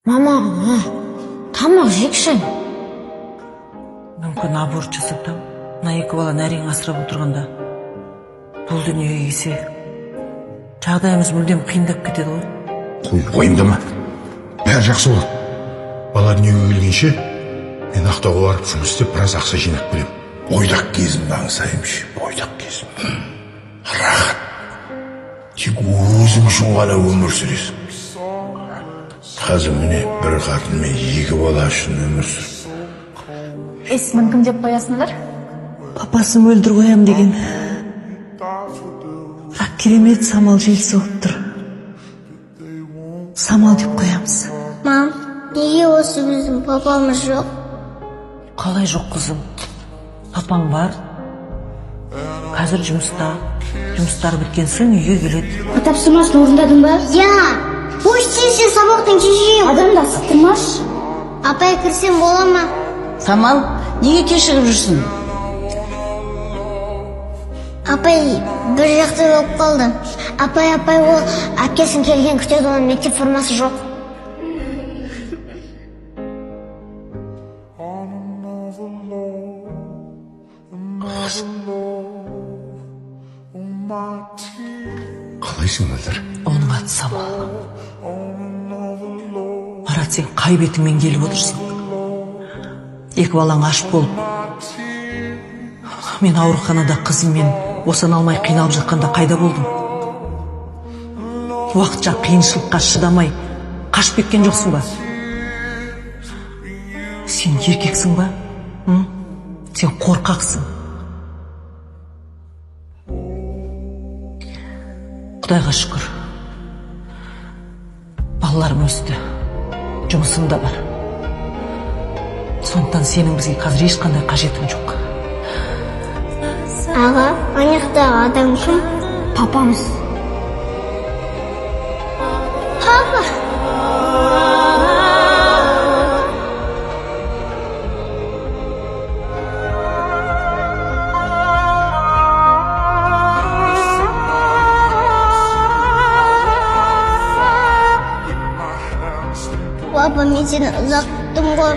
Мама, тамақ жекші. Мүмкін аборт жасатам. Мына екі бала нәрең асырап отырғанда бұл дүниеге келсе жағдайымыз мүлдем қиындап кетеді ғой. Уайымдама. Бәрі жақсы болады. Бала дүниеге келгенше мен Ақтауға барып жұмыс істеп біраз ақша жинап келем. Бойдақ кезімді аңсаймыншы, бойдақ кезім. Рахат. Тек өзің үшін ғана өмір сүресің. Қазір міне бір қатын мен екі бала үшін өмір сүр. Есімін кім деп қоясыңдар? Папасын өлдір қоям деген. Бірақ керемет самал желісі болып тұр. Самал деп қоямыз. Мам, неге осы біздің папамыз жоқ? Қалай жоқ қызым? Папаң бар. Қазір жұмыста. Жұмыстары біткен соң үйге келеді. Тапсырмасын орындадың ба? Пусть сен сабақтан кешігем. Адамды асықтырмашы. Апай кірсем бола ма? Самал, неге кешігіп жүрсің? Апай бір жақты болып қалды. Апай ол әкесін келген күтеді, оның мектеп формасы жоқ. Қалайсың Мөлдір? Оның аты Самал. Марат, сен қай бетіңмен келіп отырсың? Екі балаң аш болып. Мен ауруханада қызыммен босана алмай қиналып жатқанда қайда болдым? Уақытша қиыншылыққа шыдамай қашып кеткен жоқсың ба? Сен еркексің ба? Сен қорқақсың. Құдайға шүкір. Балаларым өсті. Жұмысым да бар. Сондықтан сенің бізге қазір ешқандай қажетің жоқ. Аға, анаяқтағы адам кім? Папамыз. Папа! Папа, мен сені ұзақ күттім ғой.